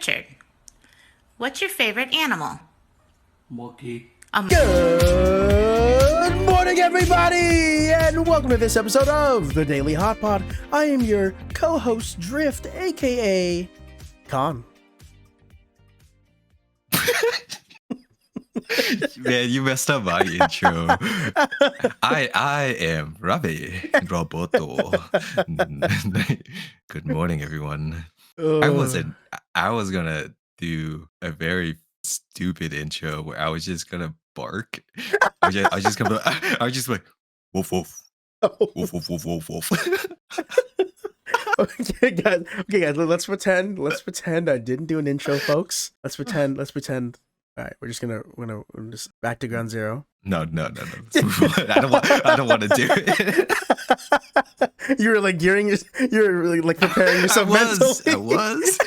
Richard, what's your favorite animal? Monkey. Good morning, everybody, and welcome to this episode of the Daily Hotpot. I am your co-host, Drift, aka Khuon. Man, you messed up my intro. I am Ravi Roboto. Good morning, everyone. I was gonna do a very stupid intro where I was just gonna bark. I was just like woof woof woof woof woof woof woof. Okay, guys. Let's pretend I didn't do an intro, folks. Let's pretend. All right, we're gonna just back to ground zero. No. I don't want to do it. You were like you were really like preparing yourself mentally. I was.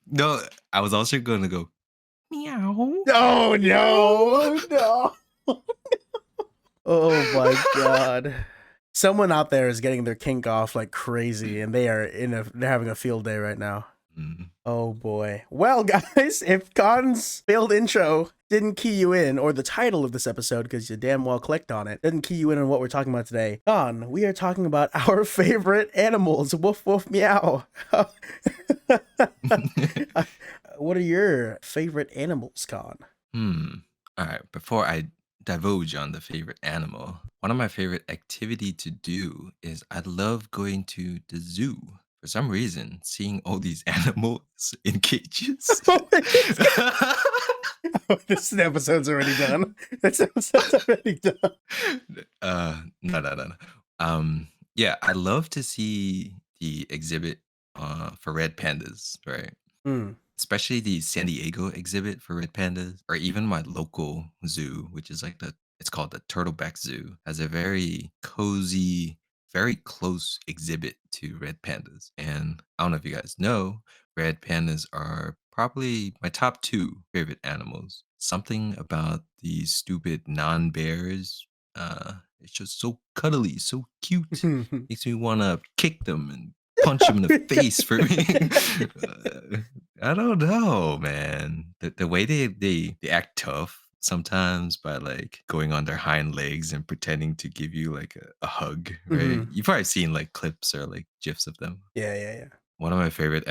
No, I was also going to go meow. Oh no! Oh my god! Someone out there is getting their kink off like crazy, and they're having a field day right now. Mm. Oh boy. Well, guys, if Khuon's failed intro didn't key you in, or the title of this episode, because you damn well clicked on it, didn't key you in on what we're talking about today, Khuon, we are talking about our favorite animals. Woof, woof, meow. What are your favorite animals, Khuon? All right. Before I divulge on the favorite animal, one of my favorite activity to do is I love going to the zoo. For some reason, seeing all these animals in cages. Oh, this episode's already done. No. Yeah, I love to see the exhibit for red pandas, right? Especially the San Diego exhibit for red pandas, or even my local zoo, which is like it's called the Turtleback Zoo, has a very cozy, very close exhibit to red pandas. And I don't know if you guys know, red pandas are probably my top two favorite animals. Something about these stupid non-bears, it's just so cuddly, so cute. Makes me want to kick them and punch them in the face for me. I don't know, man. The way they act tough sometimes by like going on their hind legs and pretending to give you like a hug, right? You've probably seen like clips or like gifs of them. Yeah. One of my favorite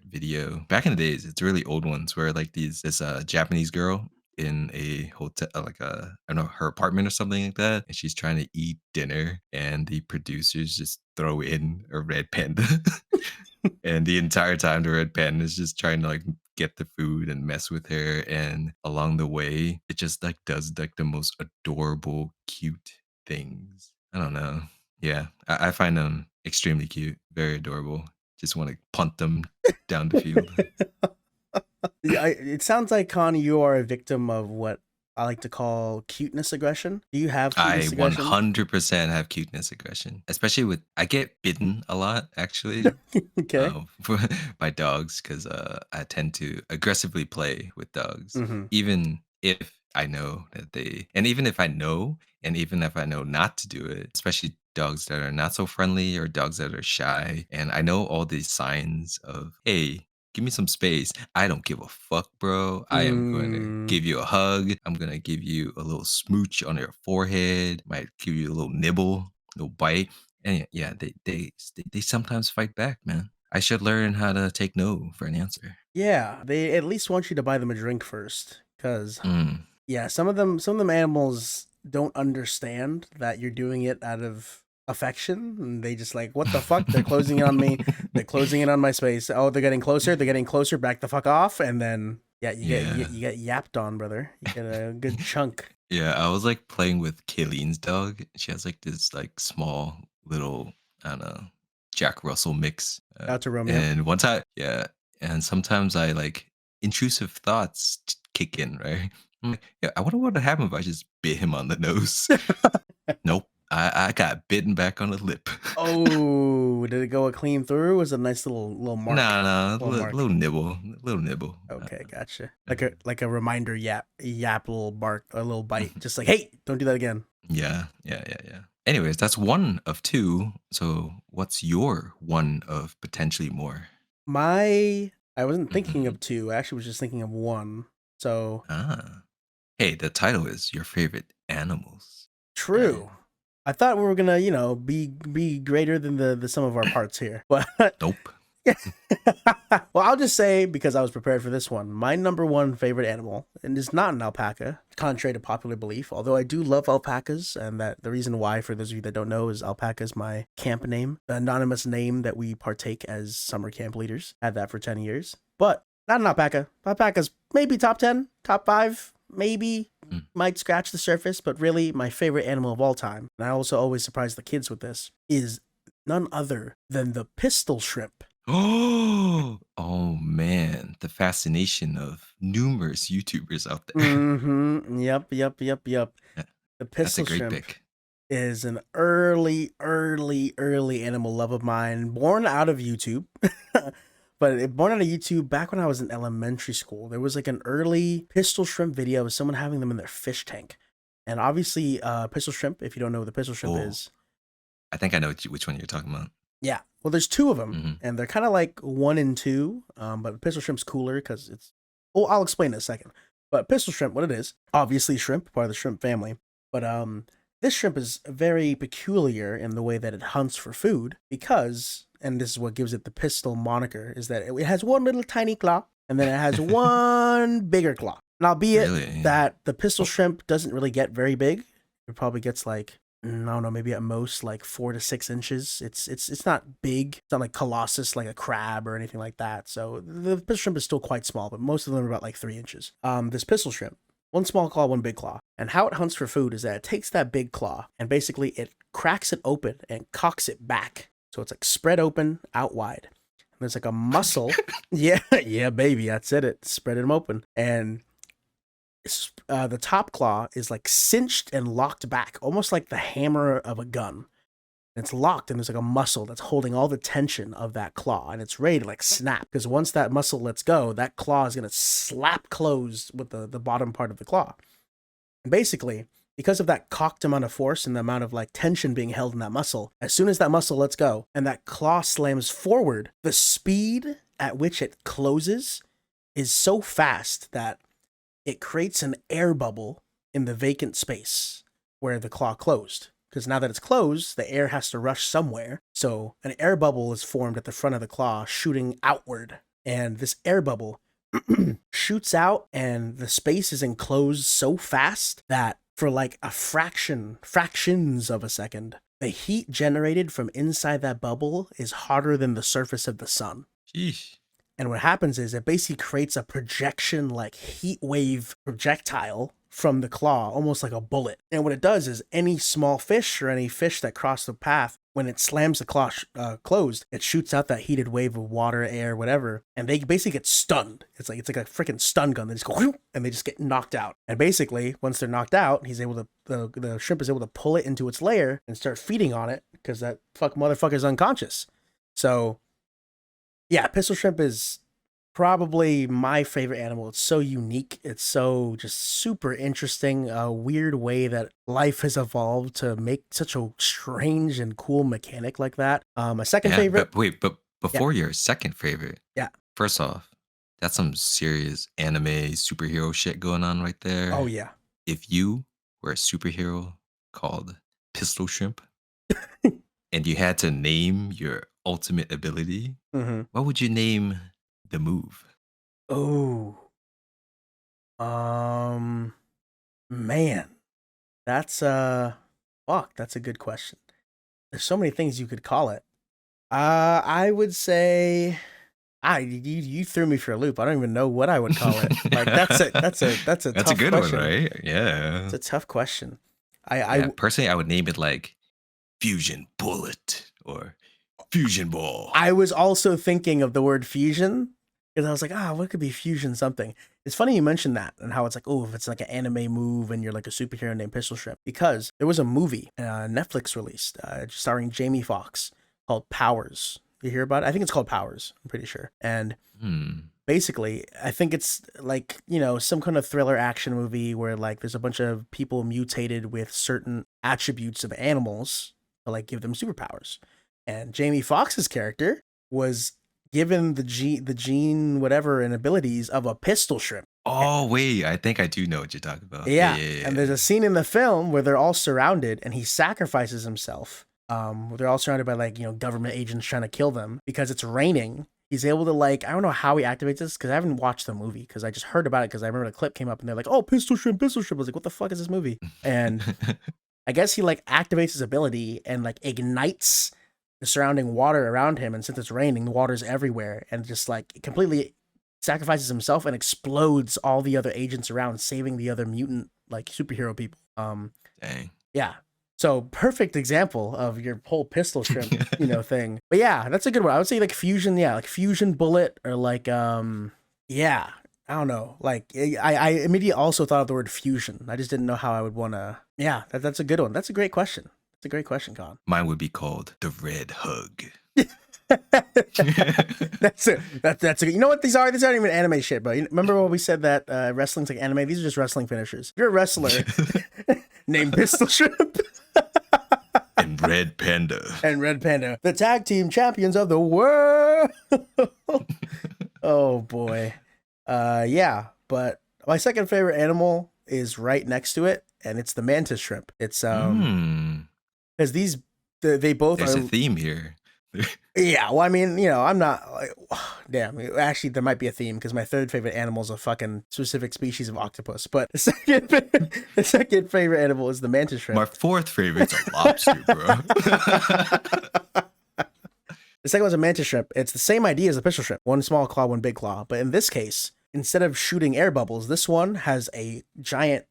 video back in the days, it's really old ones where like this Japanese girl in a hotel, like I don't know, her apartment or something like that, and she's trying to eat dinner, and the producers just throw in a red panda, and the entire time the red panda is just trying to like get the food and mess with her, and along the way it just like does like the most adorable, cute things. I don't know. Yeah, I find them extremely cute, very adorable. Just want to punt them down the field. It sounds like, Khuon, you are a victim of what I like to call cuteness aggression. Do you have cuteness aggression? 100% have cuteness aggression, especially I get bitten a lot, actually. Okay. By dogs, because I tend to aggressively play with dogs, Mm-hmm. even if I know even if I know, and even if I know not to do it, especially dogs that are not so friendly or dogs that are shy. And I know all these signs of, hey, give me some space. I don't give a fuck, bro. I am going to give you a hug. I'm going to give you a little smooch on your forehead. Might give you a little nibble, a little bite. And yeah, they sometimes fight back, man. I should learn how to take no for an answer. Yeah, they at least want you to buy them a drink first, because yeah, some of them animals don't understand that you're doing it out of affection, and they just like, what the fuck? They're closing in on me. They're closing in on my space. Oh, they're getting closer. Back the fuck off, and then you get yapped on, brother. You get a good chunk. Yeah, I was like playing with Kayleen's dog. She has like this like small little, I don't know, Jack Russell mix. Out to Romeo. And one time, yeah, and sometimes I like intrusive thoughts kick in, right? I'm like, yeah, I wonder what would happen if I just bit him on the nose. Nope. I got bitten back on the lip. Oh, did it go clean through? Was it a nice little mark? No, little nibble. Okay, gotcha. Like a reminder yap, little bark, a little bite. Just like, hey, don't do that again. Yeah. Anyways, that's one of two. So what's your one of potentially more? I wasn't thinking Hmm. of two. I actually was just thinking of one. So Ah. Hey, the title is Your Favorite Animals, right? true. I thought we were gonna, be greater than the sum of our parts here, but Nope. well, I'll just say because I was prepared for this one, my number one favorite animal, and is not an alpaca, contrary to popular belief. Although I do love alpacas, and that the reason why, for those of you that don't know, is alpaca is my camp name, the anonymous name that we partake as summer camp leaders. Had that for 10 years, but not an alpaca. Alpaca's maybe top 10, top 5, maybe Mm. might scratch the surface, but really my favorite animal of all time, and I also always surprise the kids with this, is none other than the pistol shrimp. Oh man, the fascination of numerous YouTubers out there. Mm-hmm. Yep. Yeah, The that's a pistol great shrimp pick. is an early animal love of mine, born out of YouTube. Born out of YouTube back when I was in elementary school. There was like an early pistol shrimp video of someone having them in their fish tank. And obviously, pistol shrimp, if you don't know what the pistol shrimp Oh, is, I think I know which one you're talking about. yeah. Well, there's two of them, Hmm. and they're kind of like one and two. But pistol shrimp's cooler because it's. Oh, I'll explain in a second. But pistol shrimp, what it is, obviously shrimp, part of the shrimp family. But this shrimp is very peculiar in the way that it hunts for food because, and this is what gives it the pistol moniker, is that it has one little tiny claw and then it has one bigger claw. And albeit Really? that the pistol Oh, shrimp doesn't really get very big, it probably gets like I don't know, maybe at most like 4 to 6 inches. It's not big. It's not like colossus like a crab or anything like that. So the pistol shrimp is still quite small, but most of them are about like 3 inches. This pistol shrimp, one small claw, one big claw. And how it hunts for food is that it takes that big claw and basically it cracks it open and cocks it back. So it's like spread open out wide. And there's like a muscle. Yeah, yeah, baby, that's it. Spread them open. And the top claw is like cinched and locked back, almost like the hammer of a gun. It's locked, and there's like a muscle that's holding all the tension of that claw, and it's ready to like snap. Because once that muscle lets go, that claw is gonna slap closed with the bottom part of the claw. And basically, because of that cocked amount of force and the amount of like tension being held in that muscle, as soon as that muscle lets go and that claw slams forward, the speed at which it closes is so fast that it creates an air bubble in the vacant space where the claw closed. Because now that it's closed, the air has to rush somewhere. So an air bubble is formed at the front of the claw, shooting outward. And this air bubble shoots out, and the space is enclosed so fast that for like fractions of a second, the heat generated from inside that bubble is hotter than the surface of the sun. sheesh. And what happens is it basically creates a projection like heat wave projectile from the claw, almost like a bullet. And what it does is any small fish or any fish that cross the path, when it slams the claw closed, it shoots out that heated wave of water, air, whatever, and they basically get stunned. It's like a freaking stun gun. They just go whoop, and they just get knocked out. And basically, once they're knocked out, the shrimp is able to pull it into its lair and start feeding on it because that motherfucker's unconscious. So yeah, pistol shrimp is probably my favorite animal. It's so unique. It's so just super interesting. A weird way that life has evolved to make such a strange and cool mechanic like that. My second Yeah, favorite. but wait, but Yeah, before your second favorite, yeah. first off, that's some serious anime superhero shit going on right Oh there. yeah. If you were a superhero called Pistol Shrimp and you had to name your ultimate ability, Mm-hmm. what would you name the move? Oh, man, that's fuck. That's a good question. There's so many things you could call it. I would say. You threw me for a loop. I don't even know what I would call it. Like that's a That's a tough good one, question. right? It's Yeah. a tough question. Yeah, personally, I would name it like Fusion Bullet or Fusion Ball. I was also thinking of the word fusion because I was like, what could be fusion something? It's funny you mentioned that and how it's like, oh, if it's like an anime move and you're like a superhero named Pistol Shrimp, because there was a movie Netflix released starring Jamie Foxx called Powers. You hear about it? I think it's called Powers. I'm pretty sure. And Hmm. basically, I think it's like, some kind of thriller action movie where like there's a bunch of people mutated with certain attributes of animals to like give them superpowers. And Jamie Foxx's character was given the gene whatever and abilities of a pistol shrimp. Oh wait, I think I do know what you're talking about. Yeah. Yeah. And there's a scene in the film where they're all surrounded and he sacrifices himself. They're all surrounded by like, government agents trying to kill them because it's raining. He's able to I don't know how he activates this because I haven't watched the movie because I just heard about it because I remember the clip came up and they're like, oh, pistol shrimp, pistol shrimp. I was like, what the fuck is this movie? And I guess he activates his ability and ignites the surrounding water around him. And since it's raining, the water's everywhere and just completely sacrifices himself and explodes all the other agents around, saving the other mutant superhero people. Dang. Yeah. So perfect example of your whole pistol shrimp, thing. But yeah, that's a good one. I would say fusion, fusion bullet or yeah, I don't know. I immediately also thought of the word fusion. I just didn't know how I would want to. Yeah, that's a good one. That's a great question. That's a great question, Khuon. Mine would be called the Red Hug. That's it. That's a, you know what these aren't even anime shit, bro. Remember when we said that wrestling's like anime? These are just wrestling finishers. You're a wrestler named Pistol Shrimp. And Red Panda. And Red Panda. The tag team champions of the world. Oh boy. Yeah, but my second favorite animal is right next to it, and it's the mantis shrimp. It's because they both There's are a theme here. Yeah, well, I mean, I'm not damn. Actually, there might be a theme because my third favorite animal is a fucking specific species of octopus. But the second favorite animal is the mantis shrimp. My fourth favorite's a lobster, bro. The second one's a mantis shrimp. It's the same idea as the pistol shrimp. One small claw, one big claw. But in this case, instead of shooting air bubbles, this one has a giant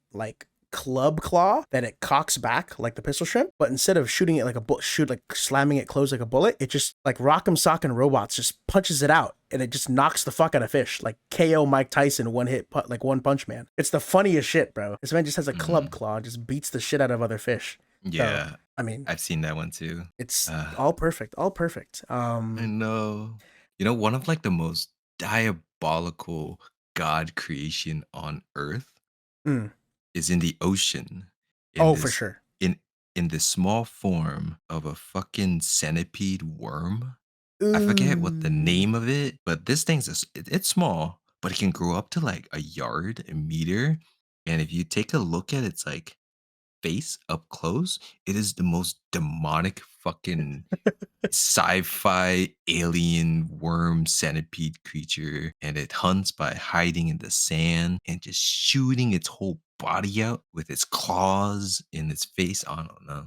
club claw that it cocks back like the pistol shrimp, but instead of shooting it like slamming it closed like a bullet, it just Rock'em Sock'em Robots just punches it out and it just knocks the fuck out of fish, like KO Mike Tyson one punch man. It's the funniest shit, bro. This man just has a club claw, just beats the shit out of other fish. Yeah. So, I mean, I've seen that one too. It's all perfect. I know. One of the most diabolical God creation on earth is in the ocean. For sure. In the small form of a fucking centipede worm. I forget what the name of it, but this it's small, but it can grow up to a yard, a meter. And if you take a look at its face up close, it is the most demonic fucking sci-fi alien worm centipede creature, and it hunts by hiding in the sand and just shooting its whole body out with its claws in its face. I don't know.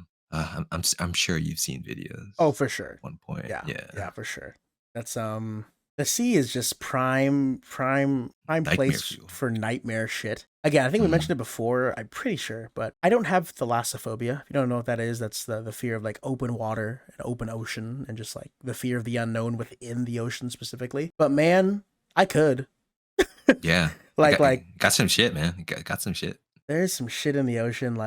I'm sure you've seen videos. Oh, for sure. At one point, yeah, for sure. That's the sea is just prime place fuel for nightmare shit. Again, I think we mentioned it before, I'm pretty sure, but I don't have thalassophobia. If you don't know what that is, that's the fear of open water and open ocean and just the fear of the unknown within the ocean specifically. But man, I could. Yeah. Got some shit, man. Got some shit. There's some shit in the ocean.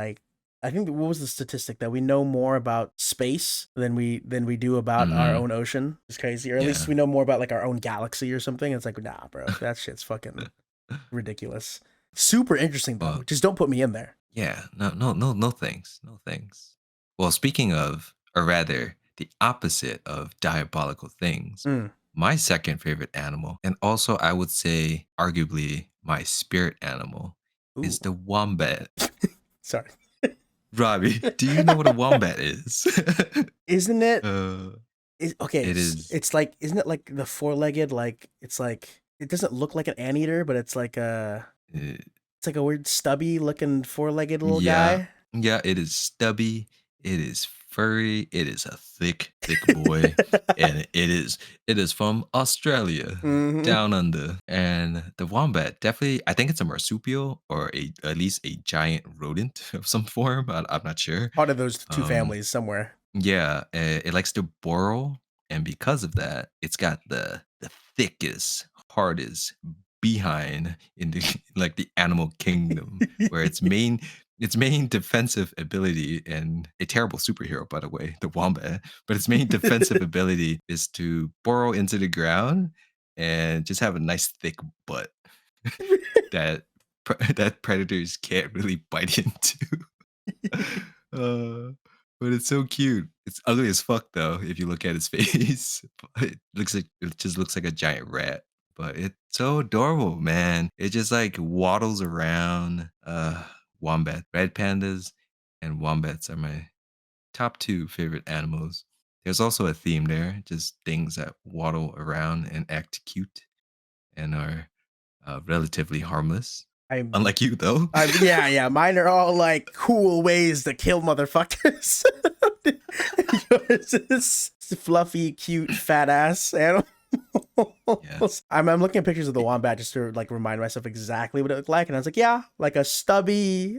I think what was the statistic that we know more about space than we do about our own ocean? It's crazy. Or at least we know more about our own galaxy or something. It's nah, bro, that shit's fucking ridiculous. Super interesting though. Just don't put me in there. Yeah. No thanks. No thanks. Well, speaking of, or rather, the opposite of diabolical things, my second favorite animal, and also I would say arguably my spirit animal, is the wombat. Sorry. Robbie, do you know what a wombat is? Isn't it? Okay. It is. It's isn't it the four-legged? It's it doesn't look like an anteater, but it's it's a weird stubby looking four-legged little guy. Yeah, it is stubby. It is furry. It is a thick boy. And it is from Australia, down under. And the wombat, definitely, I think it's a marsupial or at least a giant rodent of some form. I'm not sure. Part of those two families somewhere. Yeah, it likes to burrow. And because of that, it's got the thickest, hardest behind in the animal kingdom, where its main defensive ability, and a terrible superhero, by the way, the wombat, but its main defensive ability is to burrow into the ground and just have a nice thick butt that predators can't really bite into. But it's so cute. It's ugly as fuck though, if you look at its face. It just looks like a giant rat. But it's so adorable, man. It just like waddles around. Wombat. Red pandas and wombats are my top two favorite animals. There's also a theme there, just things that waddle around and act cute and are relatively harmless. Unlike you, though. Yeah. Mine are all like cool ways to kill motherfuckers. Yours is fluffy, cute, fat ass animal. Yeah. I'm looking at pictures of the wombat just to like remind myself exactly what it looked like, and I was like, yeah, like a stubby,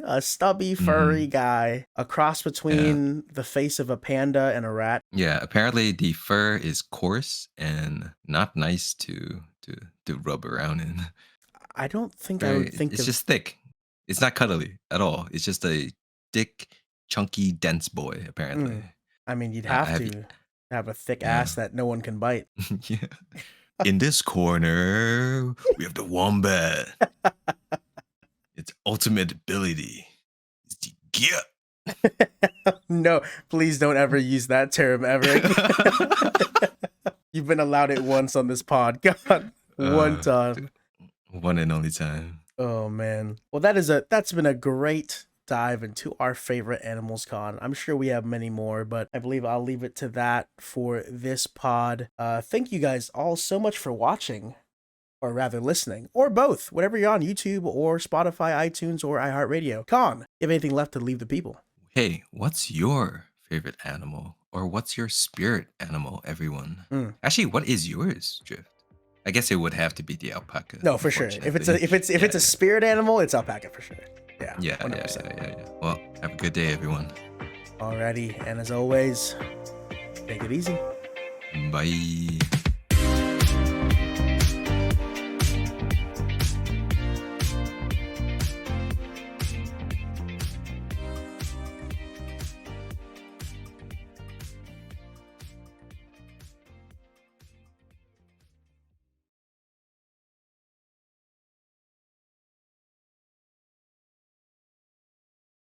furry guy, a cross between the face of a panda and a rat. Yeah, apparently the fur is coarse and not nice to rub around in. I don't think I would think it's just thick. It's not cuddly at all. It's just a thick, chunky, dense boy, apparently. I mean, you'd have to have a thick ass that no one can bite. Yeah. In this corner, we have the wombat. Its ultimate ability is to get. No, please don't ever use that term ever again. You've been allowed it once on this pod. God, one time. One and only time. Oh man. Well, that's been a great dive into our favorite animals, Khuon. I'm sure we have many more, but I believe I'll leave it to that for this pod. Thank you guys all so much for watching, or rather listening, or both, whatever you're on YouTube or Spotify, iTunes, or iHeartRadio. Khuon, you have anything left to leave the people? Hey, what's your favorite animal? Or what's your spirit animal, everyone? Actually, what is yours, Drift? I guess it would have to be the alpaca. No, for sure. If it's a spirit animal, it's alpaca for sure. Yeah. 100%. Yeah. Well, have a good day, everyone. Alrighty, and as always, take it easy. Bye.